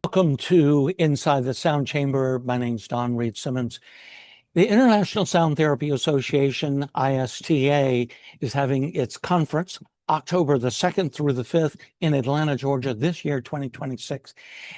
Welcome to Inside the Sound Chamber. My name's Don Reed Simmons. The International Sound Therapy Association, ISTA, is having its conference October the 2nd through the 5th in Atlanta, Georgia, this year, 2026.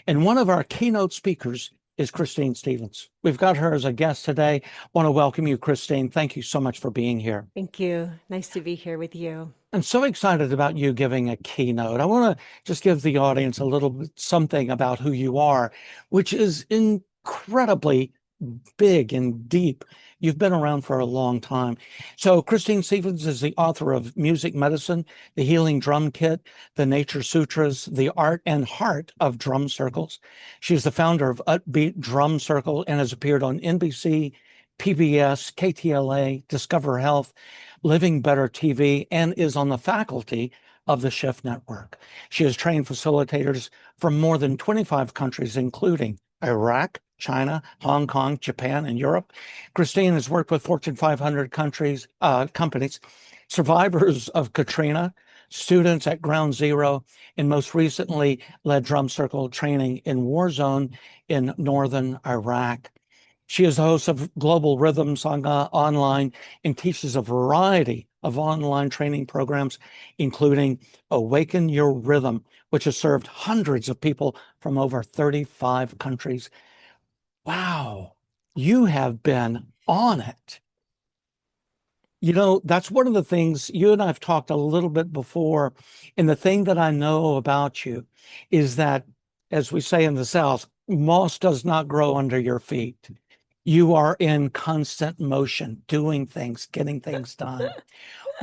And one of our keynote speakers is Christine Stevens. We've got her as a guest today. Want to welcome you, Christine. Thank you so much for being here. Thank you. Nice to be here with you. I'm so excited about you giving a keynote. I want to just give the audience a little bit something about who you are, which is incredibly big and deep. You've been around for a long time. So Christine Stevens is the author of Music Medicine, The Healing Drum Kit, The Nature Sutras, The Art and Heart of Drum Circles. She's the founder of Upbeat Drum Circle and has appeared on NBC, PBS, KTLA, Discover Health, Living Better TV, and is on the faculty of the Shift Network. She has trained facilitators from more than 25 countries, including Iraq, China, Hong Kong, Japan, and Europe. Christine has worked with Fortune 500 companies, survivors of Katrina, students at Ground Zero, and most recently led drum circle training in war zone in northern Iraq. She is the host of Global Rhythm Sangha Online and teaches a variety of online training programs, including Awaken Your Rhythm, which has served hundreds of people from over 35 countries. Wow, you have been on it. You know, that's one of the things you and I've talked a little bit before. And the thing that I know about you is that, as we say in the South, moss does not grow under your feet. You are in constant motion, doing things, getting things done.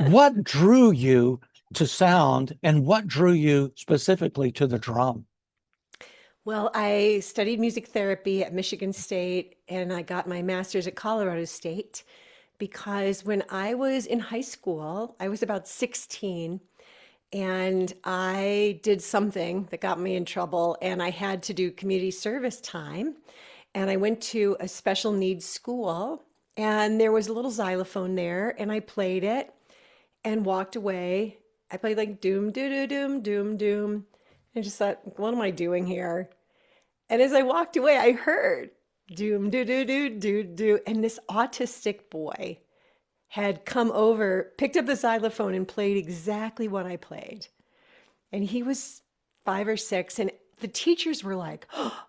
What drew you to sound and what drew you specifically to the drum? Well, I studied music therapy at Michigan State and I got my master's at Colorado State because when I was in high school, I was about 16 and I did something that got me in trouble and I had to do community service time. And I went to a special needs school and there was a little xylophone there and I played it and walked away. I played like doom, doo, doo, doom, doom, doom. And just thought, what am I doing here? And as I walked away, I heard doom, doo, doo, doo, doo, doo. And this autistic boy had come over, picked up the xylophone and played exactly what I played. And he was 5 or 6 and the teachers were like, oh.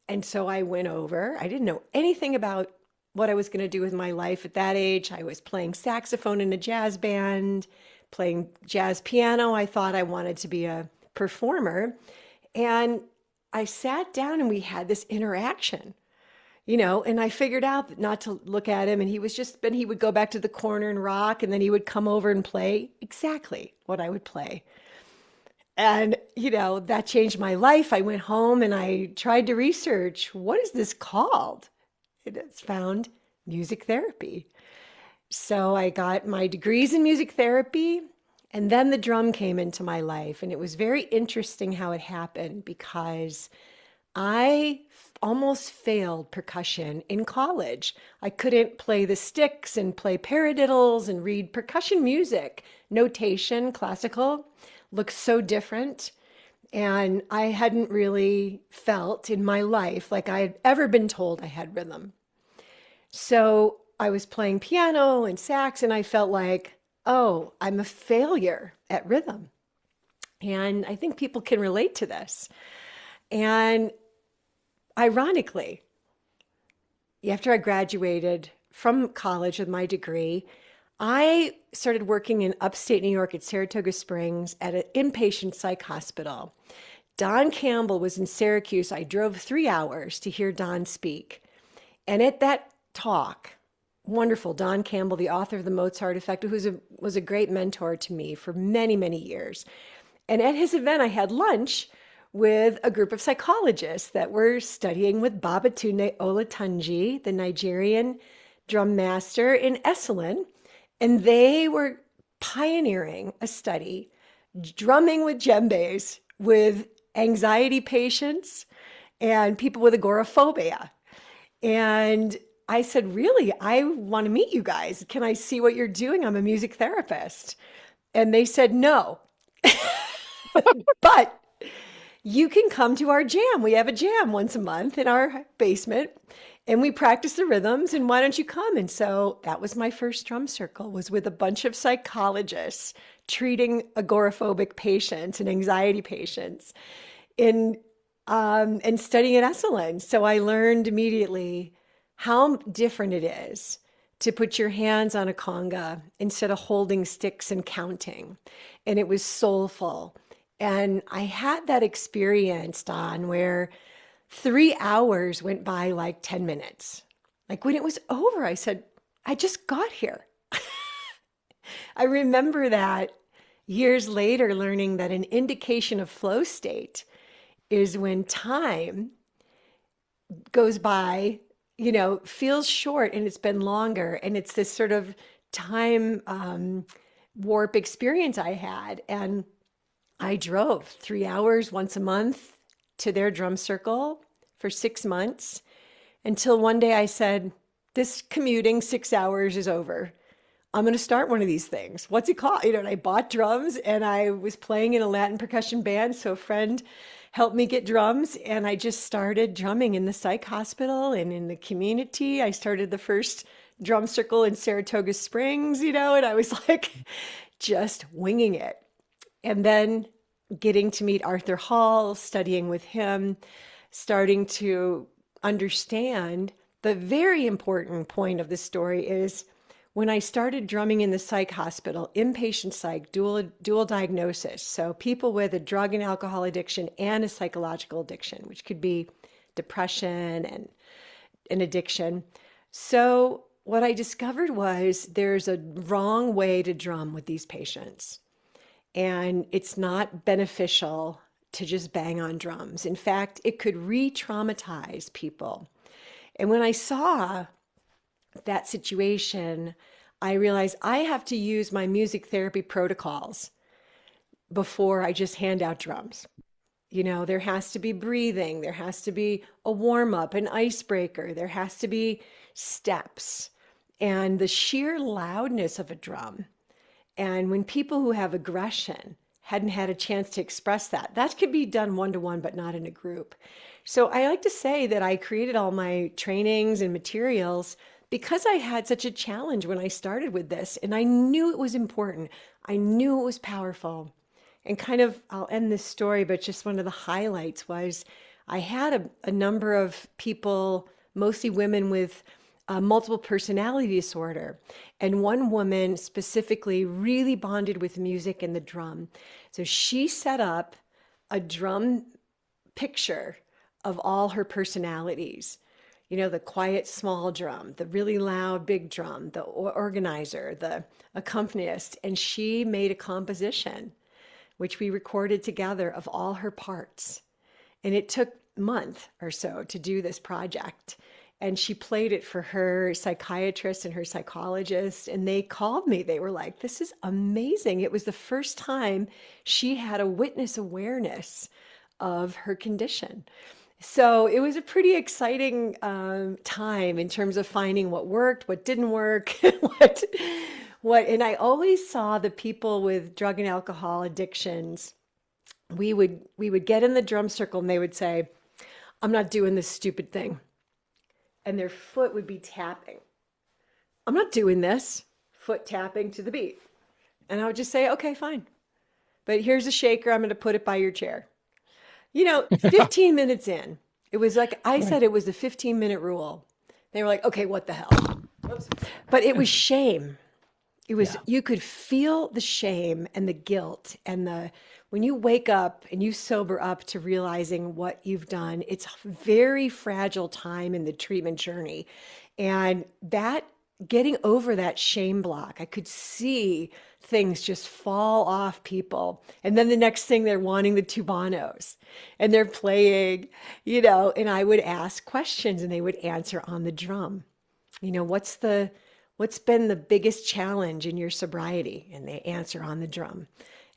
And so I went over. I didn't know anything about what I was going to do with my life at that age. I was playing saxophone in a jazz band, playing jazz piano. I thought I wanted to be a performer. And I sat down and we had this interaction, and I figured out not to look at him. And then he would go back to the corner and rock. And then he would come over and play exactly what I would play. And, that changed my life. I went home and I tried to research, what is this called? It's found music therapy. So I got my degrees in music therapy and then the drum came into my life. And it was very interesting how it happened because I almost failed percussion in college. I couldn't play the sticks and play paradiddles and read percussion music, notation, classical. Looks so different. And I hadn't really felt in my life like I had ever been told I had rhythm. So I was playing piano and sax and I felt like, oh, I'm a failure at rhythm. And I think people can relate to this. And ironically, after I graduated from college with my degree, I started working in upstate New York at Saratoga Springs at an inpatient psych hospital. Don Campbell was in Syracuse. I drove 3 hours to hear Don speak. And at that talk, wonderful, Don Campbell, the author of The Mozart Effect, who was a great mentor to me for many, many years. And at his event, I had lunch with a group of psychologists that were studying with Babatunde Olatunji, the Nigerian drum master in Esalen. And they were pioneering a study, drumming with djembes with anxiety patients and people with agoraphobia. And I said, really, I want to meet you guys. Can I see what you're doing? I'm a music therapist. And they said, no. But you can come to our jam. We have a jam once a month in our basement and we practice the rhythms and why don't you come? And so that was my first drum circle was with a bunch of psychologists treating agoraphobic patients and anxiety patients in and studying at Esalen. So I learned immediately how different it is to put your hands on a conga instead of holding sticks and counting. And it was soulful. And I had that experience, Don, where 3 hours went by like 10 minutes. Like when it was over, I said, I just got here. I remember that years later learning that an indication of flow state is when time goes by, feels short and it's been longer. And it's this sort of time warp experience I had. And I drove 3 hours once a month to their drum circle for 6 months until one day I said, this commuting 6 hours is over. I'm going to start one of these things. What's it called? And I bought drums and I was playing in a Latin percussion band. So a friend helped me get drums and I just started drumming in the psych hospital and in the community. I started the first drum circle in Saratoga Springs, and I was like just winging it. And then getting to meet Arthur Hall, studying with him, starting to understand the very important point of the story is when I started drumming in the psych hospital, inpatient psych, dual diagnosis. So people with a drug and alcohol addiction and a psychological addiction, which could be depression and an addiction. So what I discovered was there's a wrong way to drum with these patients. And it's not beneficial to just bang on drums. In fact, it could re-traumatize people. And when I saw that situation, I realized I have to use my music therapy protocols before I just hand out drums. There has to be breathing, there has to be a warm up, an icebreaker, there has to be steps. And the sheer loudness of a drum. And when people who have aggression hadn't had a chance to express that, that could be done one-to-one, but not in a group. So I like to say that I created all my trainings and materials because I had such a challenge when I started with this, and I knew it was important. I knew it was powerful. And kind of, I'll end this story, but just one of the highlights was I had a number of people, mostly women with multiple personality disorder. And one woman specifically really bonded with music and the drum. So she set up a drum picture of all her personalities. The quiet small drum, the really loud big drum, the organizer, the accompanist. And she made a composition, which we recorded together of all her parts. And it took a month or so to do this project. And she played it for her psychiatrist and her psychologist. And they called me. They were like, this is amazing. It was the first time she had a witness awareness of her condition. So it was a pretty exciting time in terms of finding what worked, what didn't work, and I always saw the people with drug and alcohol addictions. We would get in the drum circle and they would say, I'm not doing this stupid thing. And their foot would be tapping. I'm not doing this. Foot tapping to the beat. And I would just say, okay, fine. But here's a shaker. I'm going to put it by your chair. 15 minutes in, it was like I said, it was the 15-minute rule. They were like, okay, what the hell? Oops. But it was shame. It was, you could feel the shame and the guilt and when you wake up and you sober up to realizing what you've done, it's a very fragile time in the treatment journey. And that getting over that shame block, I could see things just fall off people. And then the next thing they're wanting the tubanos and they're playing, and I would ask questions and they would answer on the drum. What's been the biggest challenge in your sobriety? And they answer on the drum.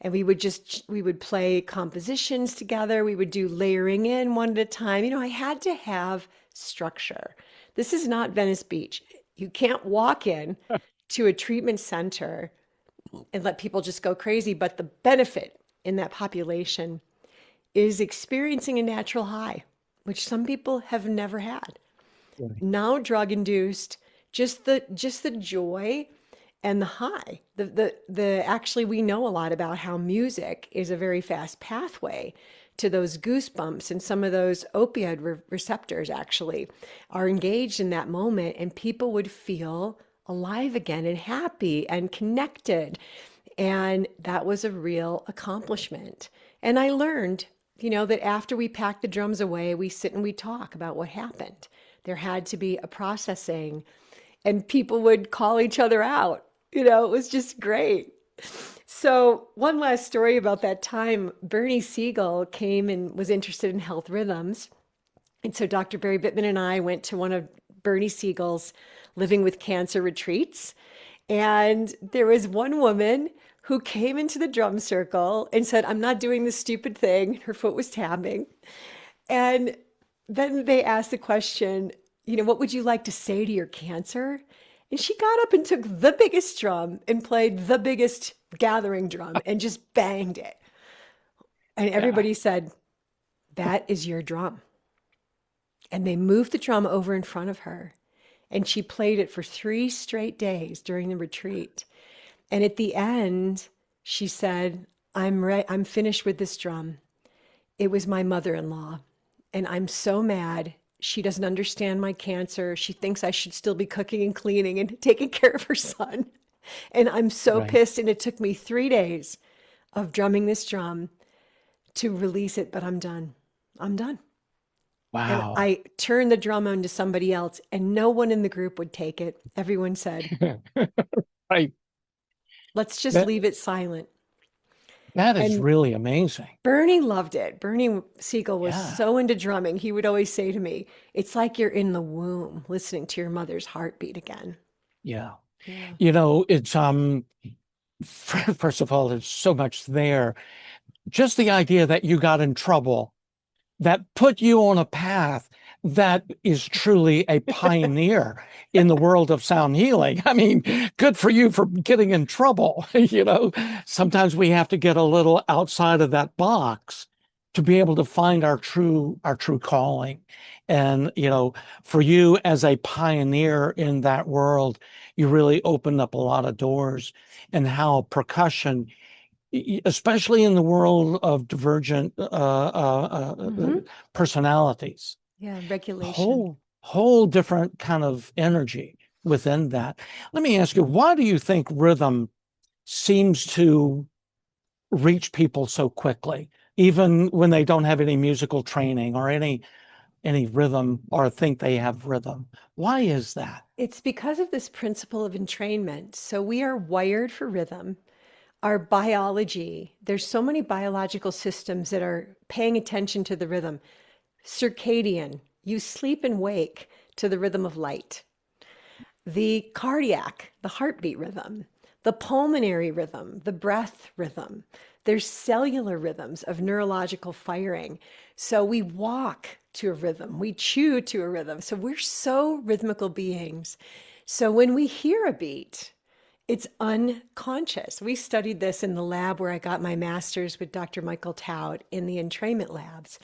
And we would play compositions together. We would do layering in one at a time. I had to have structure. This is not Venice Beach. You can't walk in to a treatment center and let people just go crazy. But the benefit in that population is experiencing a natural high, which some people have never had. Right. Now drug induced, just the joy and the high. The actually we know a lot about how music is a very fast pathway to those goosebumps, and some of those opioid receptors actually are engaged in that moment, and people would feel alive again and happy and connected. And that was a real accomplishment. And I learned, that after we pack the drums away, we sit and we talk about what happened. There had to be a processing, and people would call each other out. It was just great. So, one last story about that time, Bernie Siegel came and was interested in health rhythms. And so Dr. Barry Bittman and I went to one of Bernie Siegel's Living with Cancer retreats. And there was one woman who came into the drum circle and said, I'm not doing this stupid thing. Her foot was tapping. And then they asked the question, what would you like to say to your cancer? And she got up and took the biggest drum and played the biggest gathering drum and just banged it. And Yeah. everybody said, that is your drum. And they moved the drum over in front of her. And she played it for 3 straight days during the retreat. And at the end, she said, I'm finished with this drum. It was my mother-in-law. And I'm so mad. She doesn't understand my cancer. She thinks I should still be cooking and cleaning and taking care of her son. And I'm so Right. pissed. And it took me 3 days of drumming this drum to release it, but I'm done. I'm done. And Wow. I turned the drum on to somebody else, and no one in the group would take it. Everyone said, Right. let's just That leave it silent. that is And really amazing. Bernie loved it. Bernie Siegel was Yeah. so into drumming. He would always say to me, it's like you're in the womb listening to your mother's heartbeat again. Yeah. Yeah. It's first of all, there's so much there. Just the idea that you got in trouble that put you on a path that is truly a pioneer in the world of sound healing. I mean, good for you for getting in trouble. Sometimes we have to get a little outside of that box to be able to find our true calling. And, for you as a pioneer in that world, you really opened up a lot of doors, and how percussion, especially in the world of divergent Hmm. personalities, Yeah. Regulation. whole different kind of energy within that. Let me ask you, why do you think rhythm seems to reach people so quickly, even when they don't have any musical training or any rhythm or think they have rhythm? Why is that? It's because of this principle of entrainment. So we are wired for rhythm. Our biology, there's so many biological systems that are paying attention to the rhythm. Circadian, you sleep and wake to the rhythm of light. The cardiac, the heartbeat rhythm, the pulmonary rhythm, the breath rhythm. There's cellular rhythms of neurological firing. So we walk to a rhythm, we chew to a rhythm. So we're so rhythmical beings. So when we hear a beat, it's unconscious. We studied this in the lab where I got my master's with Dr. Michael Taut in the entrainment labs.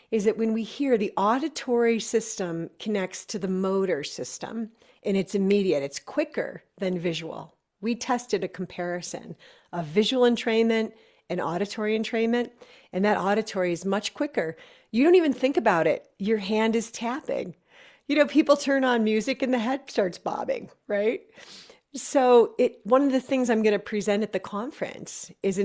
Is that when we hear, the auditory system connects to the motor system, and it's immediate, it's quicker than visual. We tested a comparison of visual entrainment and auditory entrainment, and that auditory is much quicker. You don't even think about it. Your hand is tapping. People turn on music and the head starts bobbing, right? So one of the things I'm going to present at the conference is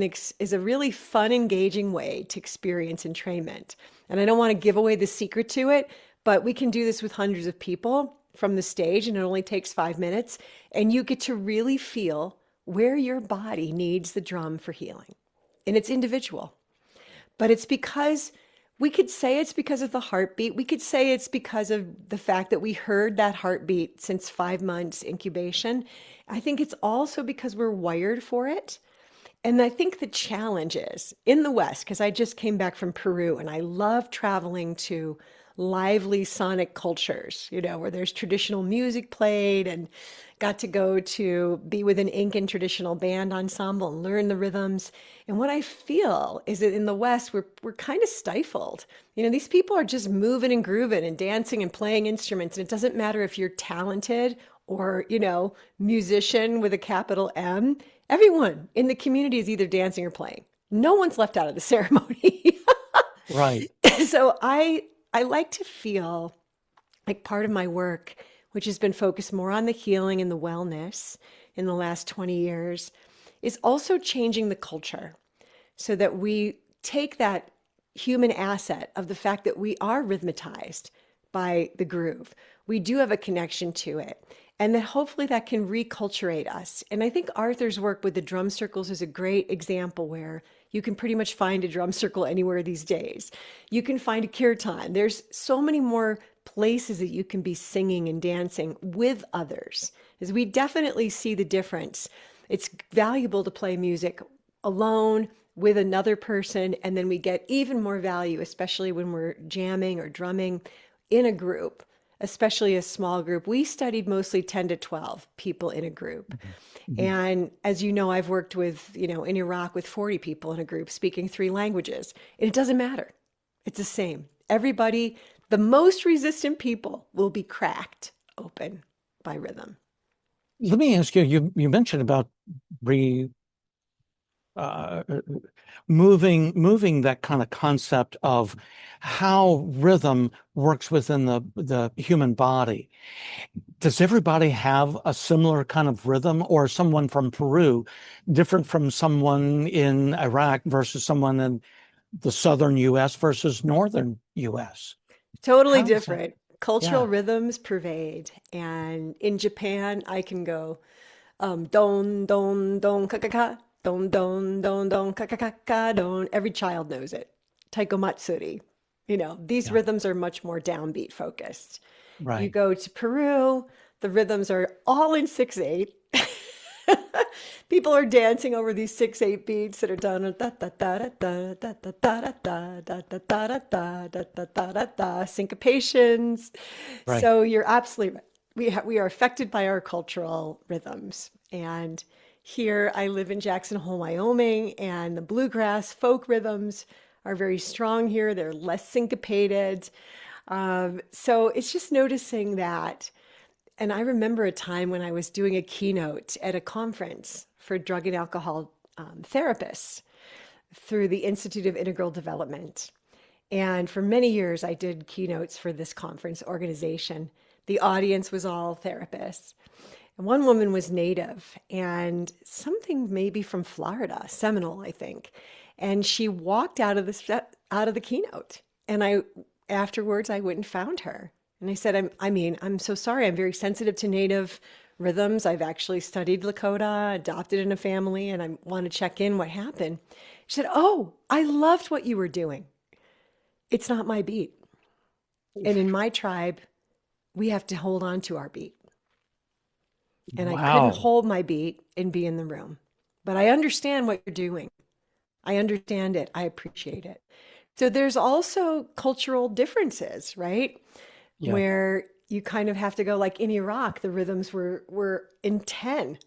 a really fun, engaging way to experience entrainment. And I don't want to give away the secret to it, but we can do this with hundreds of people from the stage, and it only takes 5 minutes. And you get to really feel where your body needs the drum for healing. And it's individual. But it's because we could say it's because of the heartbeat. We could say it's because of the fact that we heard that heartbeat since 5 months incubation. I think it's also because we're wired for it. And I think the challenge is in the West, because I just came back from Peru and I love traveling to lively sonic cultures, where there's traditional music played, and got to go to be with an Incan traditional band ensemble and learn the rhythms. And what I feel is that in the West, we're kind of stifled. These people are just moving and grooving and dancing and playing instruments. And it doesn't matter if you're talented or, musician with a capital M. Everyone in the community is either dancing or playing. No one's left out of the ceremony. Right. So I like to feel like part of my work, which has been focused more on the healing and the wellness in the last 20 years, is also changing the culture so that we take that human asset of the fact that we are rhythmatized by the groove. We do have a connection to it. And that hopefully that can reculturate us. And I think Arthur's work with the drum circles is a great example where you can pretty much find a drum circle anywhere these days. You can find a kirtan. There's so many more places that you can be singing and dancing with others, as we definitely see the difference. It's valuable to play music alone with another person, and then we get even more value, especially when we're jamming or drumming in a group, especially a small group. We studied mostly 10 to 12 people in a group. Mhm. And as you know, I've worked with, in Iraq with 40 people in a group speaking 3 languages. And it doesn't matter. It's the same. Everybody, the most resistant people will be cracked open by rhythm. Let me ask you, you mentioned about re uh, moving that kind of concept of how rhythm works within the human body. Does everybody have a similar kind of rhythm, or someone from Peru different from someone in Iraq versus someone in the southern US versus northern US? Totally How is that? different. Cultural Yeah, rhythms pervade. And in Japan, I can go don, don, don, ka, ka, ka, don, don, don, don, ka, ka, ka, ka, don. Every child knows it. Taiko Matsuri. These yeah, rhythms are much more downbeat focused. You right. go to Peru, the rhythms are all in 6/8. People are dancing over these 6/8 beats that are done da da da da da da da da da da da da da da da da da da da syncopations. Right. So you're absolutely right. We are affected by our cultural rhythms. And here I live in Jackson Hole, Wyoming, and the bluegrass folk rhythms are very strong here. They're less syncopated. So it's just noticing that. And I remember a time when I was doing a keynote at a conference for drug and alcohol therapists through the Institute of Integral Development. And for many years, I did keynotes for this conference organization. The audience was all therapists. And one woman was Native and something maybe from Florida, Seminole, I think. And she walked out of the keynote. And afterwards, I went and found her. And I said, I'm so sorry. I'm very sensitive to Native rhythms. I've actually studied Lakota, adopted in a family, and I want to check in what happened. She said, "Oh, I loved what you were doing. It's not my beat. And in my tribe, we have to hold on to our beat. And I couldn't Wow. hold my beat and be in the room. But I understand what you're doing. I understand it. I appreciate it." So there's also cultural differences, right? Yeah, Where you kind of have to go, like in Iraq, the rhythms were in 10,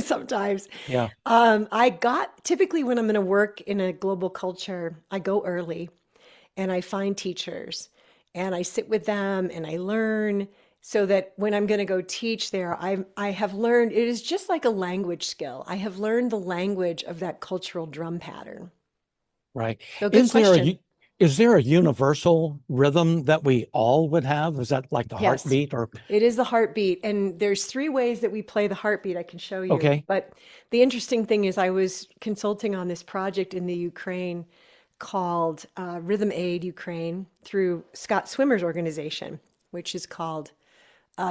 sometimes. yeah. I got typically when I'm going to work in a global culture, I go early and I find teachers and I sit with them and I learn so that when I'm going to go teach there, I have learned it is just like a language skill. I have learned the language of that cultural drum pattern. Right. So good Is there question. is there a universal rhythm that we all would have? Is that like the Yes, heartbeat or it is the heartbeat. And there's 3 ways that we play the heartbeat. I can show you. okay? But the interesting thing is I was consulting on this project in the Ukraine called Rhythm Aid Ukraine through Scott Swimmer's organization, which is called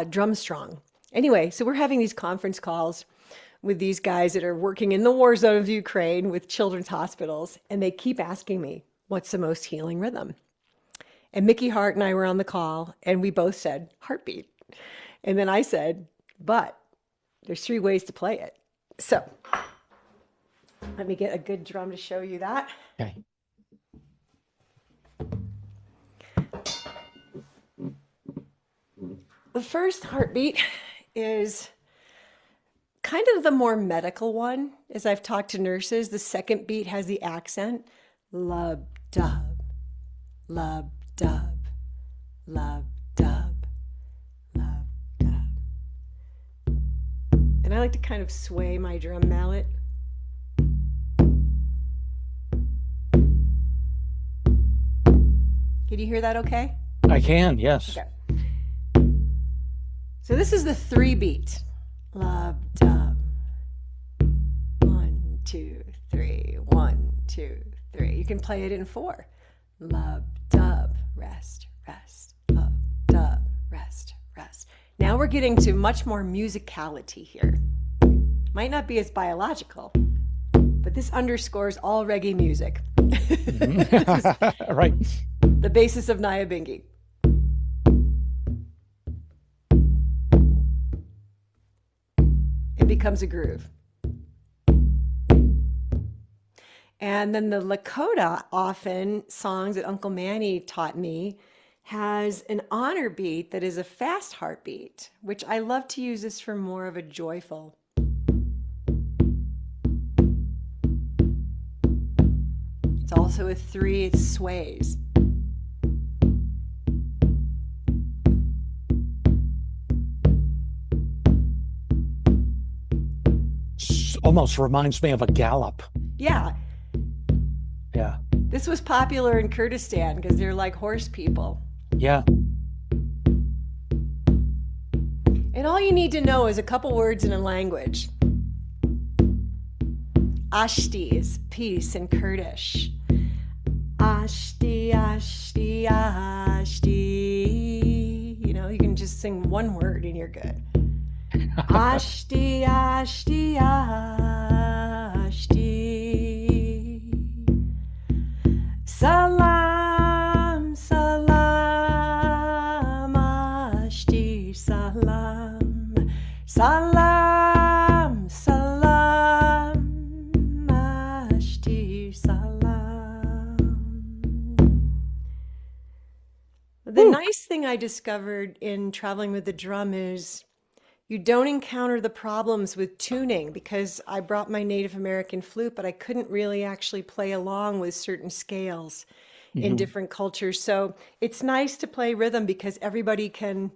Drum Strong. Anyway, so we're having these conference calls with these guys that are working in the war zone of Ukraine with children's hospitals, and they keep asking me, what's the most healing rhythm? And Mickey Hart and I were on the call, and we both said heartbeat. And then I said, but there's 3 ways to play it. So let me get a good drum to show you that. Okay. The first heartbeat is kind of the more medical one. As I've talked to nurses, the second beat has the accent. Lub dub, lub dub, lub dub, lub dub. And I like to kind of sway my drum mallet. Can you hear that okay? I can, yes. Okay. So this is the 3 beat. Lub dub. 1, 2, 3. 1, 2, 3. You can play it in 4. Lub dub. Rest, rest. Lub dub. Rest, rest. Now we're getting to much more musicality here. Might not be as biological, but this underscores all reggae music. Mm-hmm. Right. The basis of Nyabingi. It becomes a groove. And then the Lakota, often songs that Uncle Manny taught me, has an honor beat that is a fast heartbeat, which I love to use this for more of a joyful. It's also a 3, it sways. Almost reminds me of a gallop. Yeah. Yeah. This was popular in Kurdistan because they're like horse people. Yeah. And all you need to know is a couple words in a language. Ashti is peace in Kurdish. Ashti, Ashti, Ashti. You know, you can just sing one word and you're good. Ashti, Ashti, Ashti. Salam, salam, Ashti, salam. Salam, salam, Ashti, salam. The nice thing I discovered in traveling with the drum is you don't encounter the problems with tuning, because I brought my Native American flute, but I couldn't really actually play along with certain scales in different cultures. So it's nice to play rhythm because everybody can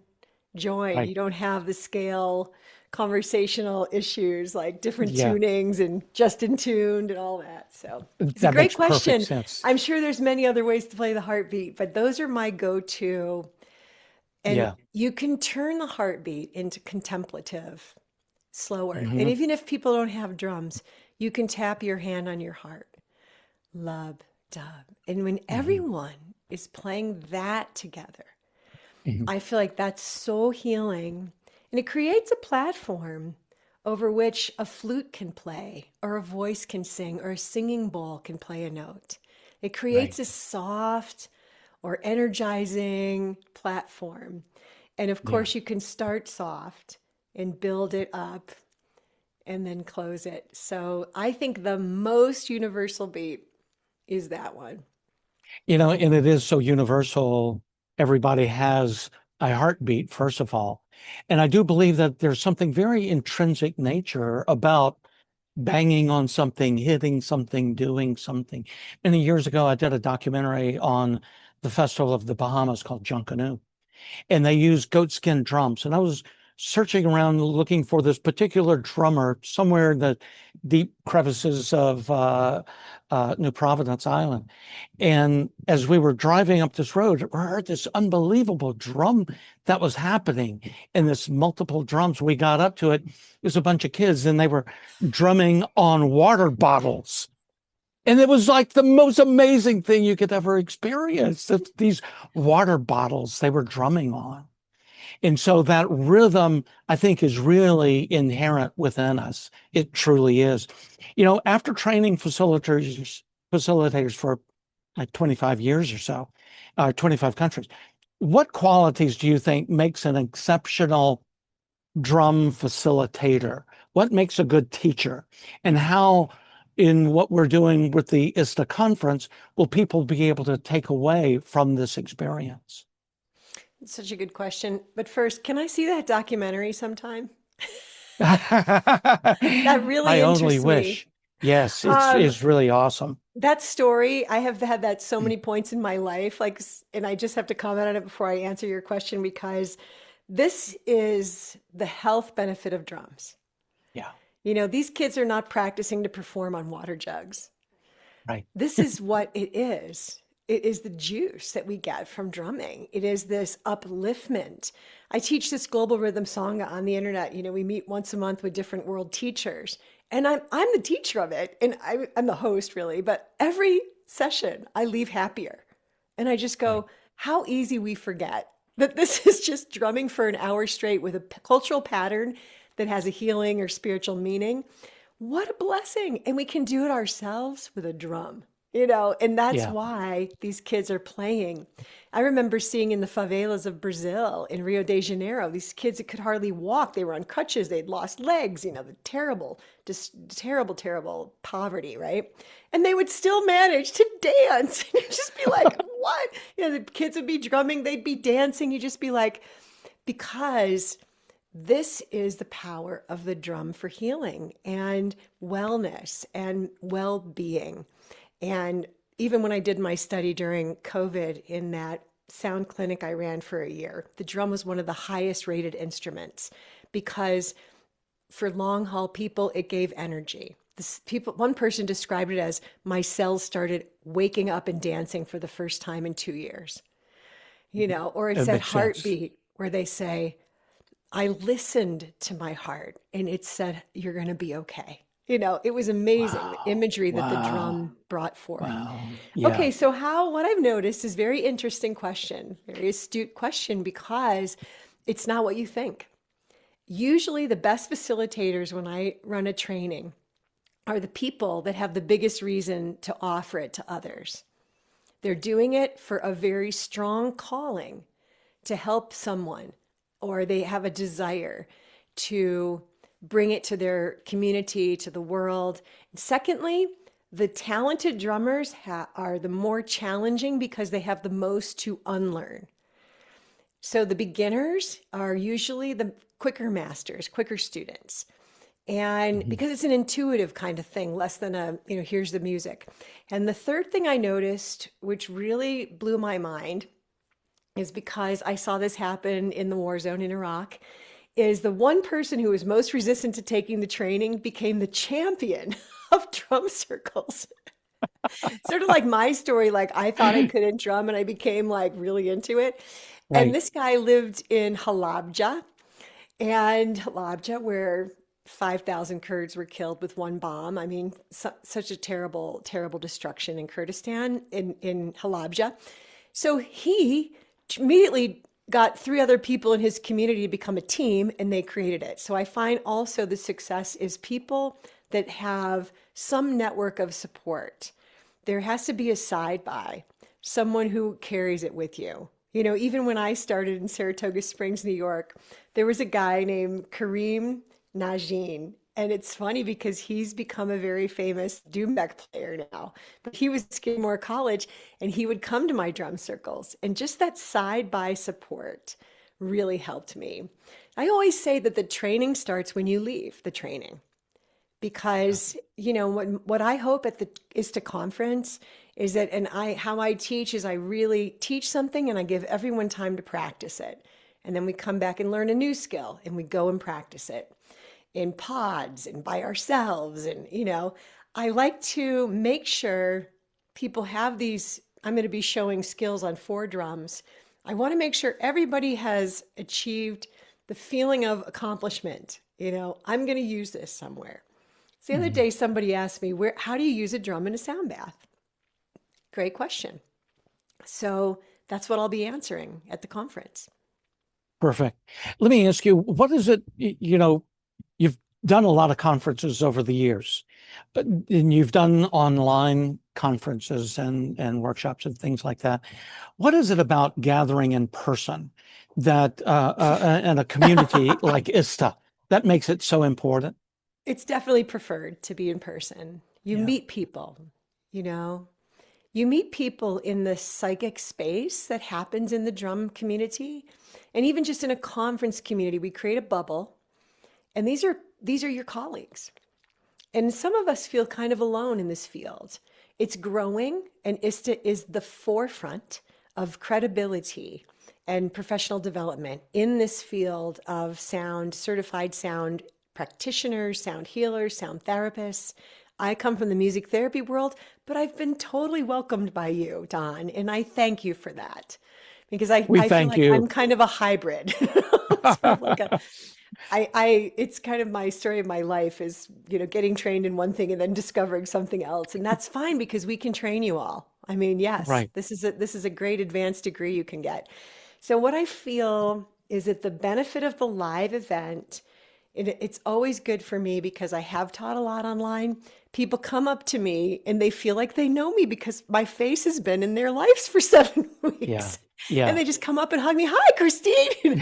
join. Right. You don't have the scale conversational issues like different Yeah. tunings and just in tuned and all that. So it's a That great makes perfect question. sense. I'm sure there's many other ways to play the heartbeat, but those are my go-to. And Yeah. you can turn the heartbeat into contemplative, slower. And Hmm. even if people don't have drums, you can tap your hand on your heart. Lub, dub. And when everyone is playing that together, Hmm. I feel like that's so healing. And it creates a platform over which a flute can play, or a voice can sing, or a singing bowl can play a note. It creates Right. a soft or energizing platform. And of Yeah. course, you can start soft and build it up and then close it. So I think the most universal beat is that one. And it is so universal. Everybody has a heartbeat, first of all. And I do believe that there's something very intrinsic nature about banging on something, hitting something, doing something. Many years ago, I did a documentary on the Festival of the Bahamas called Junkanoo, and they used goatskin drums. And I was searching around looking for this particular drummer somewhere in the deep crevices of New Providence Island. And as we were driving up this road, we heard this unbelievable drum that was happening. And this multiple drums, we got up to it. It was a bunch of kids, and they were drumming on water bottles. And it was like the most amazing thing you could ever experience. These water bottles they were drumming on. And so that rhythm, I think, is really inherent within us. It truly is. After training facilitators for like 25 years or so, 25 countries, what qualities do you think makes an exceptional drum facilitator? What makes a good teacher? And how, in what we're doing with the ISTA conference, will people be able to take away from this experience? It's such a good question. But first, can I see that documentary sometime? That really I only interests me. wish. Yes, Um, it's really awesome. that story, I have had that so many points in my life, and I just have to comment on it before I answer your question because this is the health benefit of drums. Yeah, These kids are not practicing to perform on water jugs. right. This is what it is. It is the juice that we get from drumming. It is this upliftment. I teach this global rhythm song on the internet. We meet once a month with different world teachers, and I'm the teacher of it, and I'm the host really. But every session, I leave happier, and I just Right. go, how easy we forget that this is just drumming for an hour straight with a cultural pattern that has a healing or spiritual meaning. What a blessing. And we can do it ourselves with a drum, and that's Yeah. why these kids are playing. I remember seeing in the favelas of Brazil, in Rio de Janeiro, these kids that could hardly walk. They were on crutches, they'd lost legs, the terrible, just terrible, terrible poverty, right? And they would still manage to dance. And you'd just be like, what? The kids would be drumming, they'd be dancing. You'd just be like, because this is the power of the drum for healing and wellness and well being. And even when I did my study during COVID in that sound clinic I ran for a year, the drum was one of the highest rated instruments because for long haul people, it gave energy. One person described it as my cells started waking up and dancing for the first time in 2 years, or it's It that makes sense. heartbeat where they say, I listened to my heart and it said, you're going to be okay. It was amazing the Wow. imagery that the Wow. drum brought forth. Wow. Okay, Yeah. so what I've noticed is very interesting question, very astute question because it's not what you think. Usually, the best facilitators when I run a training are the people that have the biggest reason to offer it to others. They're doing it for a very strong calling to help someone, or they have a desire to bring it to their community, to the world. Secondly, the talented drummers are the more challenging because they have the most to unlearn. So the beginners are usually the quicker masters, quicker students. And Mhm. because it's an intuitive kind of thing, less than here's the music. And the third thing I noticed, which really blew my mind, is because I saw this happen in the war zone in Iraq, is the one person who was most resistant to taking the training became the champion of drum circles. Sort of like my story, like I thought I couldn't drum and I became like really into it. And Right. this guy lived in Halabja, and Halabja, where 5,000 Kurds were killed with one bomb. I mean, such a terrible, terrible destruction in Kurdistan, in Halabja. So he immediately got three other people in his community to become a team and they created it. So I find also the success is people that have some network of support. There has to be a side by someone who carries it with you. Even when I started in Saratoga Springs, New York, there was a guy named Kareem Najin. And it's funny because he's become a very famous doumbek player now. But he was Skidmore College and he would come to my drum circles. And just that side by support really helped me. I always say that the training starts when you leave the training Yeah. because what I hope at the ISTA conference is that, and I how I teach is I really teach something and I give everyone time to practice it, and then we come back and learn a new skill and we go and practice it in pods and by ourselves. And I like to make sure people have these. I'm going to be showing skills on four drums. I want to make sure everybody has achieved the feeling of accomplishment. I'm going to use this somewhere. So the other Mhm. day, somebody asked me, how do you use a drum in a sound bath? Great question. So that's what I'll be answering at the conference. Perfect. Let me ask you, what is it, you've done a lot of conferences over the years, and you've done online conferences and workshops and things like that. What is it about gathering in person that and a community like ISTA that makes it so important? It's definitely preferred to be in person. You Yeah. meet people, you know, You meet people in the psychic space that happens in the drum community, and even just in a conference community, we create a bubble, and these are your colleagues. And some of us feel kind of alone in this field. It's growing, and ISTA is the forefront of credibility and professional development in this field of sound, certified sound practitioners, sound healers, sound therapists. I come from the music therapy world, but I've been totally welcomed by you, Don, and I thank you for that because We I feel thank like you. I'm kind of a hybrid, sort of like a it's kind of my story of my life is, getting trained in one thing and then discovering something else. And that's fine because we can train you all. I mean, yes, Right. this is a great advanced degree you can get. So what I feel is that the benefit of the live event, it's always good for me because I have taught a lot online. People come up to me and they feel like they know me because my face has been in their lives for 7 Yeah. weeks. And Yeah. they just come up and hug me. Hi, Christine.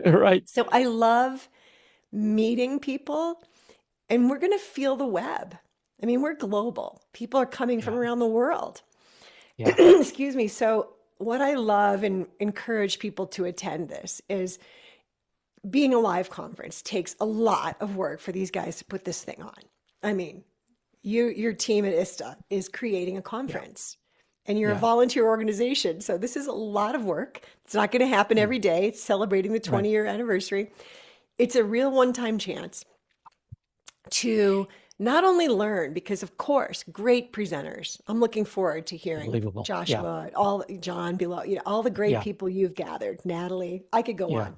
Right. So I love meeting people, and we're going to feel the web. I mean, we're global. People are coming from Yeah. around the world. Yeah. Excuse me. So, what I love and encourage people to attend this is being a live conference takes a lot of work for these guys to put this thing on. I mean, your team at ISTA is creating a Yeah. conference and you're a Yeah. volunteer organization. So, this is a lot of work. It's not going to happen Yeah. every day. It's celebrating the Right. 20-year anniversary. It's a real one-time chance to not only learn, because of course, great presenters. I'm looking forward to hearing Unbelievable. Yeah. Joshua, all John below, all the great Yeah. people you've gathered, Natalie. I could go Yeah. on.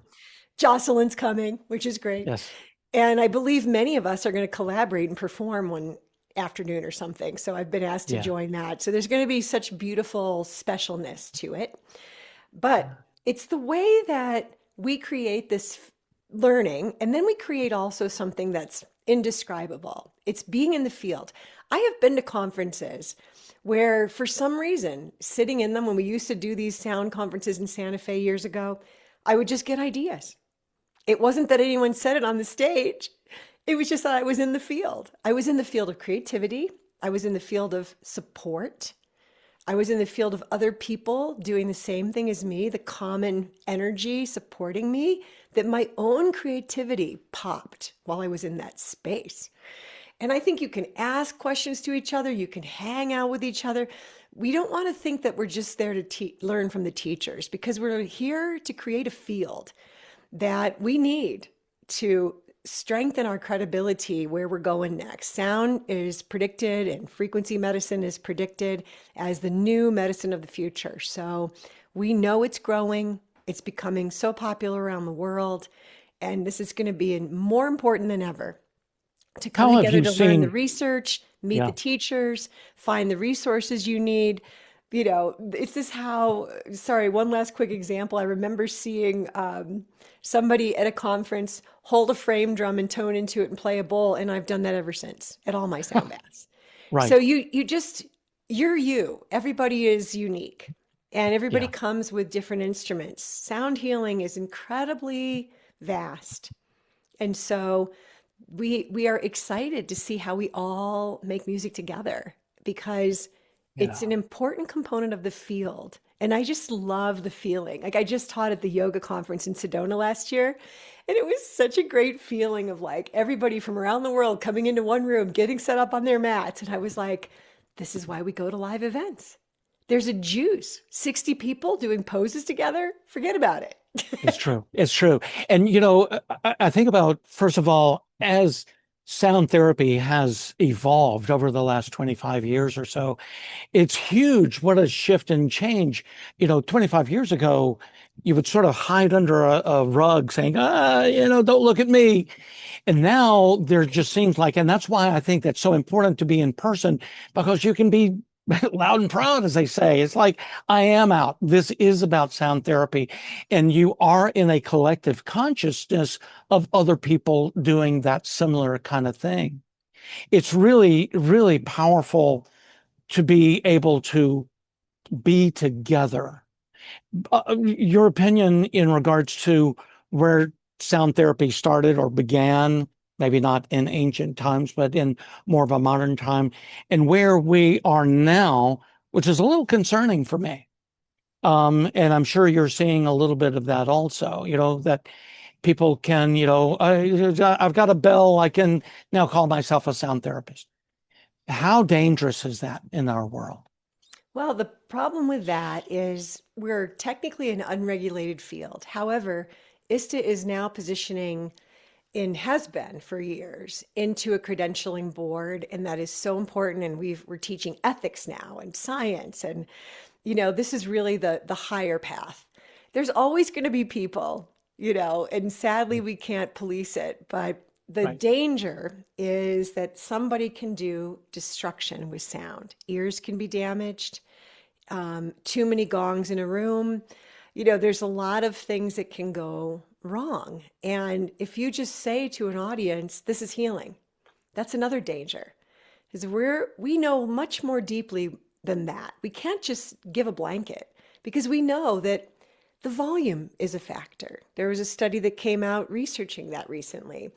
Jocelyn's coming, which is great. Yes. And I believe many of us are going to collaborate and perform one afternoon or something. So I've been asked to Yeah. join that. So there's going to be such beautiful specialness to it. But it's the way that we create this learning, and then we create also something that's indescribable. It's being in the field. I have been to conferences where, for some reason, sitting in them when we used to do these sound conferences in Santa Fe years ago, I would just get ideas. It wasn't that anyone said it on the stage. It was just that I was in the field. I was in the field of creativity. I was in the field of support. I was in the field of other people doing the same thing as me, the common energy supporting me, that my own creativity popped while I was in that space. And I think you can ask questions to each other, you can hang out with each other. We don't want to think that we're just there to learn from the teachers because we're here to create a field that we need to strengthen our credibility where we're going next. Sound is predicted and frequency medicine is predicted as the new medicine of the future. So we know it's growing, it's becoming so popular around the world, and this is going to be more important than ever to come How have together you to learn the seen? research, meet the Yeah. teachers, find the resources you need. It's this how, sorry, one last quick example. I remember seeing somebody at a conference hold a frame drum and tone into it and play a bowl, and I've done that ever since at all my sound baths. So Right. you're you. Everybody is unique, and everybody Yeah. comes with different instruments. Sound healing is incredibly vast, and so we are excited to see how we all make music together because it's Yeah. an important component of the field. And I just love the feeling. Like I just taught at the yoga conference in Sedona last year, and it was such a great feeling of like everybody from around the world coming into one room, getting set up on their mats. And I was like, this is why we go to live events. There's a juice. 60 people doing poses together. Forget about it. It's true. It's true. And, I think about, first of all, as sound therapy has evolved over the last 25 years or so, it's huge what a shift and change. 25 years ago, you would sort of hide under a rug saying, don't look at me. And now there just seems like, and that's why I think that's so important to be in person, because you can be loud and proud, as they say. It's like, I am out. This is about sound therapy. And you are in a collective consciousness of other people doing that similar kind of thing. It's really, really powerful to be able to be together. Your opinion in regards to where sound therapy started or began? maybe not in ancient times, but in more of a modern time, and where we are now, which is a little concerning for me. And I'm sure you're seeing a little bit of that also, that people can, I've got a bell, I can now call myself a sound therapist. How dangerous is that in our world? Well, the problem with that is we're technically an unregulated field. However, ISTA is now positioning and has been for years into a credentialing board, and that is so important. And we're teaching ethics now and science, and this is really the higher path. There's always going to be people, and sadly we can't police it, but the Right. danger is that somebody can do destruction with sound. Ears can be damaged, too many gongs in a room. There's a lot of things that can go wrong. And if you just say to an audience, this is healing, that's another danger. Because we know much more deeply than that. We can't just give a blanket because we know that the volume is a factor. There was a study that came out researching that recently.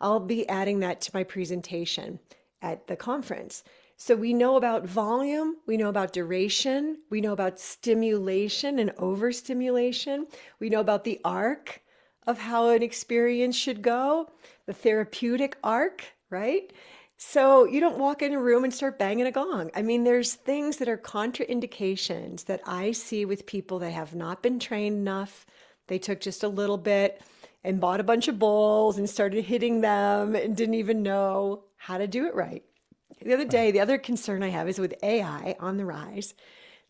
I'll be adding that to my presentation at the conference. So we know about volume, we know about duration, we know about stimulation and overstimulation, we know about the arc of how an experience should go, the therapeutic arc, right? So you don't walk in a room and start banging a gong. I mean, there's things that are contraindications that I see with people that have not been trained enough. They took just a little bit and bought a bunch of bowls and started hitting them and didn't even know how to do it right. The other day, the other concern I have is with AI on the rise.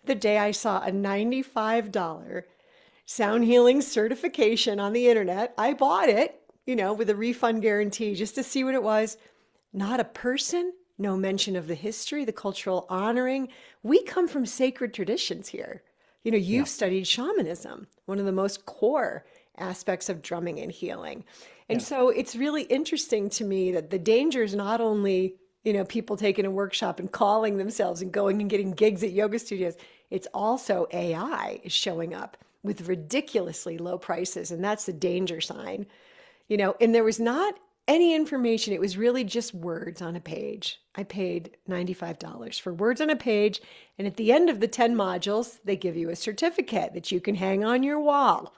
The day I saw a $95 sound healing certification on the internet, I bought it, with a refund guarantee just to see what it was. Not a person, no mention of the history, the cultural honoring. We come from sacred traditions here. Yeah. You've studied shamanism, one of the most core aspects of drumming and healing. And Yes. so it's really interesting to me that the danger is not only, people taking a workshop and calling themselves and going and getting gigs at yoga studios. It's also AI is showing up with ridiculously low prices. And that's the danger sign. And there was not any information. It was really just words on a page. I paid $95 for words on a page. And at the end of the 10 modules, they give you a certificate that you can hang on your wall.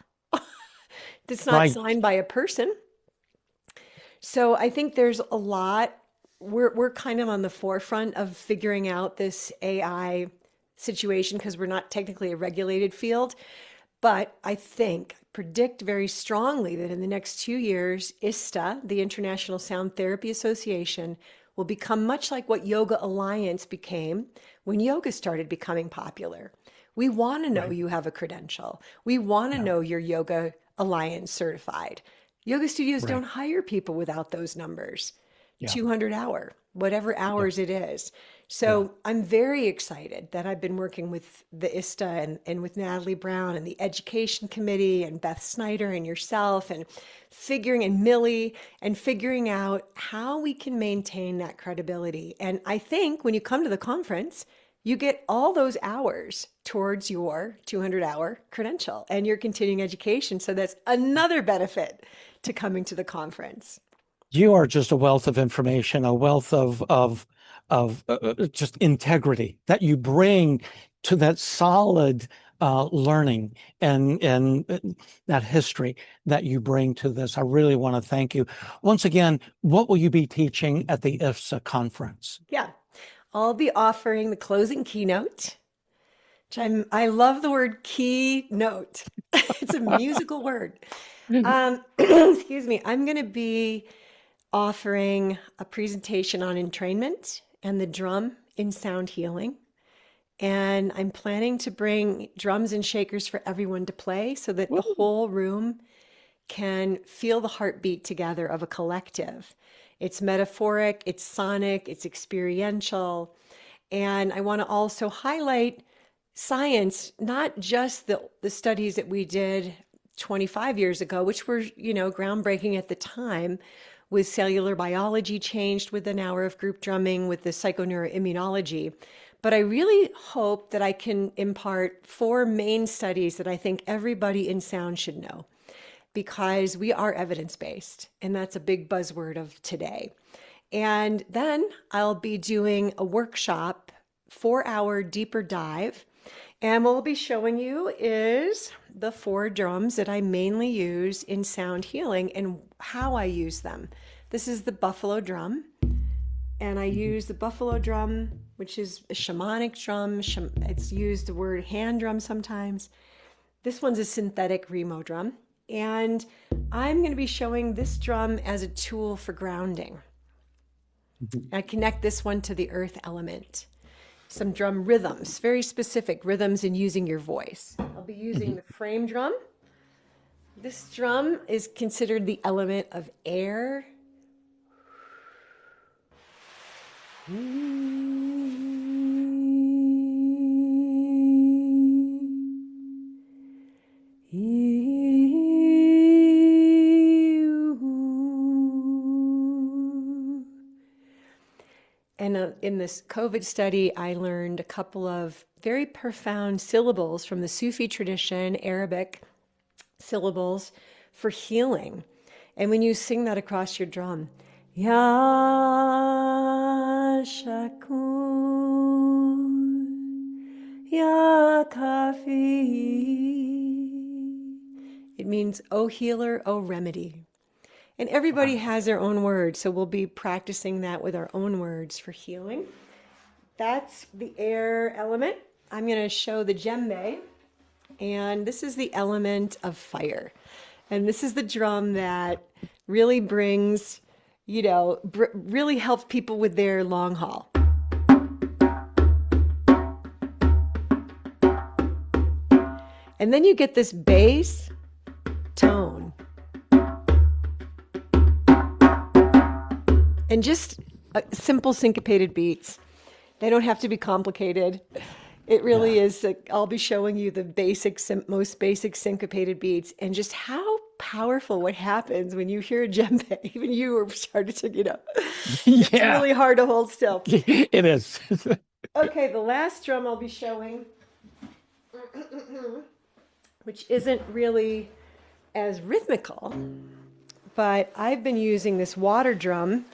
It's not Right. signed by a person. So I think there's a lot. We're kind of on the forefront of figuring out this AI situation because we're not technically a regulated field. But I predict very strongly that in the next 2 years, ISTA, the International Sound Therapy Association, will become much like what Yoga Alliance became when yoga started becoming popular. We want to know Right. you have a credential. We want to Yeah. know you're Yoga Alliance certified. Yoga studios don't Right. hire people without those numbers. Yeah. 200 hour, whatever Yeah. hours it is. Yeah. So I'm very excited that I've been working with the ISTA and with Natalie Brown and the Education Committee and Beth Snyder and yourself and Millie and figuring out how we can maintain that credibility. And I think when you come to the conference, you get all those hours towards your 200-hour credential and your continuing education. So that's another benefit to coming to the conference. You are just a wealth of information, a wealth of just integrity that you bring to that solid learning and that history that you bring to this. I really want to thank you. Once again, what will you be teaching at the IFSA conference? Yeah, I'll be offering the closing keynote, which I love the word keynote. It's a musical word. Excuse me. I'm going to be offering a presentation on entrainment and the drum in sound healing. And I'm planning to bring drums and shakers for everyone to play so that the Woo. whole room can feel the heartbeat together of a collective. It's metaphoric, it's sonic, it's experiential. And I want to also highlight science, not just the studies that we did 25 years ago, which were, groundbreaking at the time, with cellular biology changed with an hour of group drumming, with the psychoneuroimmunology. But I really hope that I can impart 4 main studies that I think everybody in sound should know. because we are evidence-based, and that's a big buzzword of today. And then I'll be doing a workshop, 4-hour deeper dive. And what we'll be showing you is the 4 drums that I mainly use in sound healing and how I use them. This is the buffalo drum. And I use the buffalo drum, which is a shamanic drum. It's used the word hand drum sometimes. This one's a synthetic Remo drum. And I'm going to be showing this drum as a tool for grounding. I connect this one to the earth element. Some drum rhythms, very specific rhythms in using your voice. I'll be using the frame drum. This drum is considered the element of air. And in this COVID study, I learned a couple of very profound syllables from the Sufi tradition, Arabic syllables for healing. And when you sing that across your drum, Ya Shakur, Ya Kafi, it means, oh healer, oh remedy. And everybody has their own words, so we'll be practicing that with our own words for healing. That's the air element. I'm going to show the djembe, and this is the element of fire. And this is the drum that really brings, really helps people with their long haul. And then you get this bass tone. And just simple syncopated beats. They don't have to be complicated. It really is. I'll be showing you the most basic syncopated beats, and just how powerful what happens when you hear a djembe. Even you are starting to, it's really hard to hold still. It is. Okay, the last drum I'll be showing, which isn't really as rhythmical, but I've been using this water drum.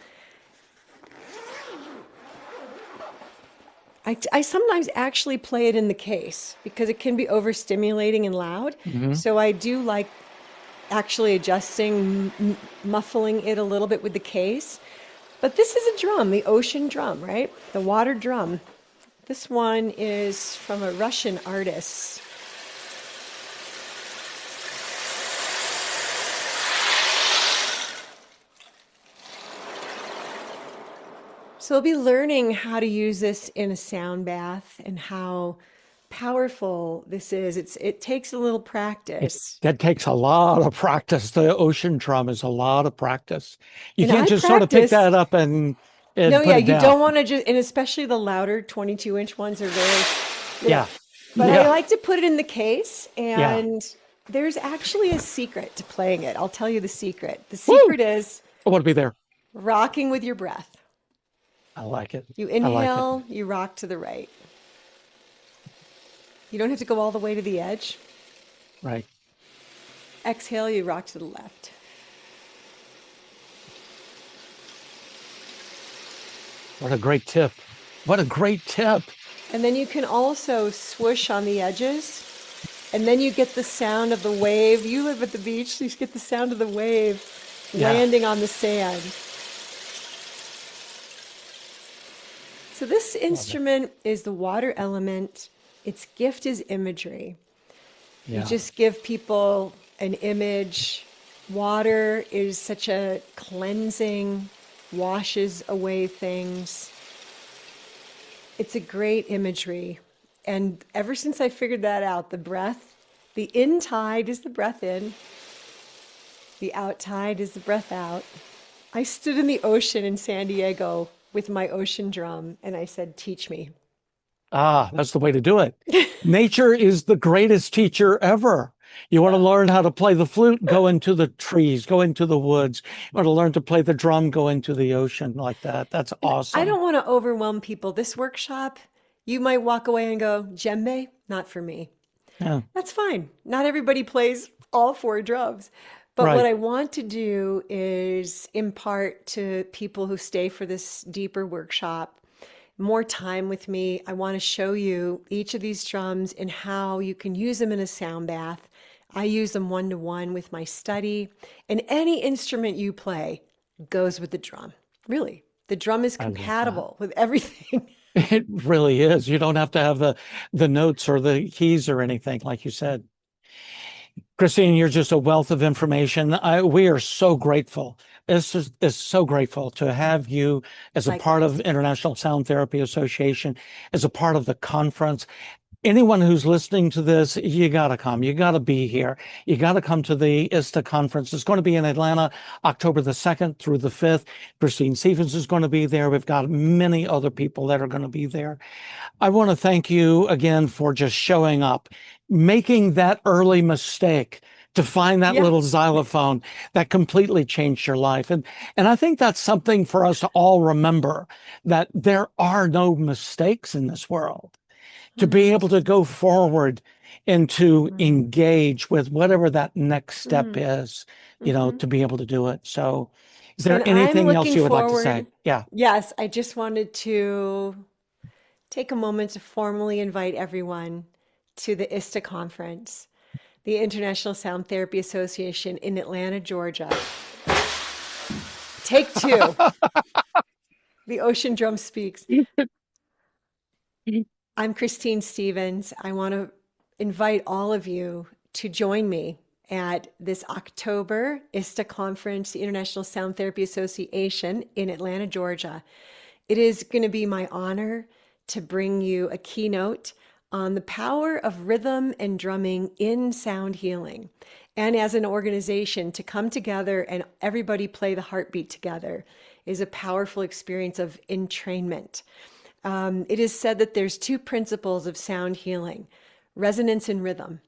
I sometimes actually play it in the case because it can be overstimulating and loud. So I do like actually adjusting, muffling it a little bit with the case. But this is a drum, the ocean drum, right? The water drum. This one is from a Russian artist. So we'll be learning how to use this in a sound bath and how powerful this is. It takes a little practice. That takes a lot of practice. The ocean drum is a lot of practice. You And can't I just sort of pick practice- that up and No, put yeah, it you down. don't want to just, and especially the louder 22-inch ones are very, Yeah. But Yeah. I like to put it in the case, and there's actually a secret to playing it. I'll tell you the secret. The secret is I want to be there. rocking with your breath. I like it. You I like inhale, you rock to the right. You don't have to go all the way to the edge. it. Right. Exhale, you rock to the left. What a great tip. What a great tip. And then you can also swoosh on the edges. And then you get the sound of the wave. You live at the beach, so you get the sound of the wave landing on the sand. So this instrument is the water element. Its gift is imagery. Yeah. You just give people an image. Water is such a cleansing, washes away things. It's a great imagery. And ever since I figured that out, the breath, the in tide is the breath in, the out tide is the breath out. I stood in the ocean in San Diego with my ocean drum, and I said, teach me. That's the way to do it. Nature is the greatest teacher ever. You want to learn how to play the flute, go into the trees, go into the woods. You want to learn to play the drum, go into the ocean like that. That's awesome. I don't want to overwhelm people. This workshop, you might walk away and go, djembe, not for me. Yeah. That's fine. Not everybody plays all 4 drums. But what Right. I want to do is impart to people who stay for this deeper workshop more time with me. I want to show you each of these drums and how you can use them in a sound bath. I use them one to one with my study, and any instrument you play goes with the drum. Really, the drum is I love that. compatible with everything. It really is. You don't have to have the notes or the keys or anything, like you said. Christine, you're just a wealth of information. We are so grateful. It's so grateful to have you as a part of Likewise. International Sound Therapy Association, as a part of the conference. Anyone who's listening to this, you got to come. You got to be here. You got to come to the ISTA conference. It's going to be in Atlanta, October the 2nd through the 5th. Christine Stevens is going to be there. We've got many other people that are going to be there. I want to thank you again for just showing up, making that early mistake to find that Yeah. little xylophone that completely changed your life. And I think that's something for us to all remember, that there are no mistakes in this world. To be Mhm. able to go forward and to Mhm. engage with whatever that next step Mhm. is, Mhm. to be able to do it. So is there And I'm anything else looking you would like to say? forward. Yeah, Yes, I just wanted to take a moment to formally invite everyone to the ISTA conference, the International Sound Therapy Association in Atlanta, Georgia. Take two. The ocean drum speaks. I'm Christine Stevens. I want to invite all of you to join me at this October ISTA conference, the International Sound Therapy Association in Atlanta, Georgia. It is going to be my honor to bring you a keynote on the power of rhythm and drumming in sound healing. And as an organization, to come together and everybody play the heartbeat together is a powerful experience of entrainment. It is said that there's two principles of sound healing: resonance and rhythm.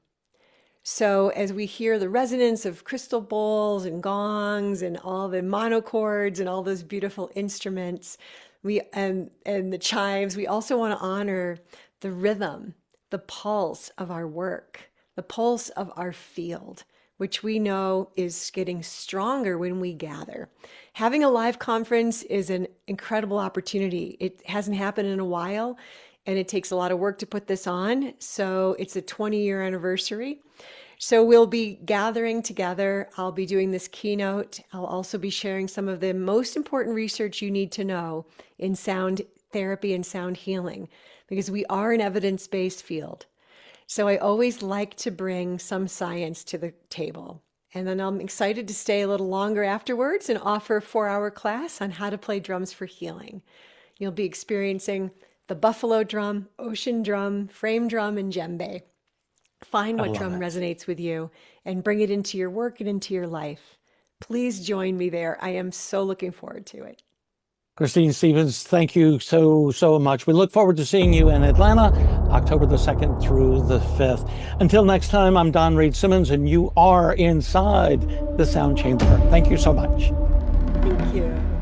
So as we hear the resonance of crystal bowls and gongs and all the monochords and all those beautiful instruments, we and the chimes, we also want to honor the rhythm, the pulse of our work, the pulse of our field, which we know is getting stronger when we gather. Having a live conference is an incredible opportunity. It hasn't happened in a while, and it takes a lot of work to put this on. So it's a 20-year anniversary. So we'll be gathering together. I'll be doing this keynote. I'll also be sharing some of the most important research you need to know in sound therapy and sound healing, because we are an evidence-based field. So I always like to bring some science to the table. And then I'm excited to stay a little longer afterwards and offer a 4-hour class on how to play drums for healing. You'll be experiencing the buffalo drum, ocean drum, frame drum, and djembe. Find I what love drum it. resonates with you and bring it into your work and into your life. Please join me there. I am so looking forward to it. Christine Stevens, thank you so much. We look forward to seeing you in Atlanta, October the 2nd through the 5th. Until next time, I'm Don Reed Simmons, and you are inside the sound chamber. Thank you so much. Thank you.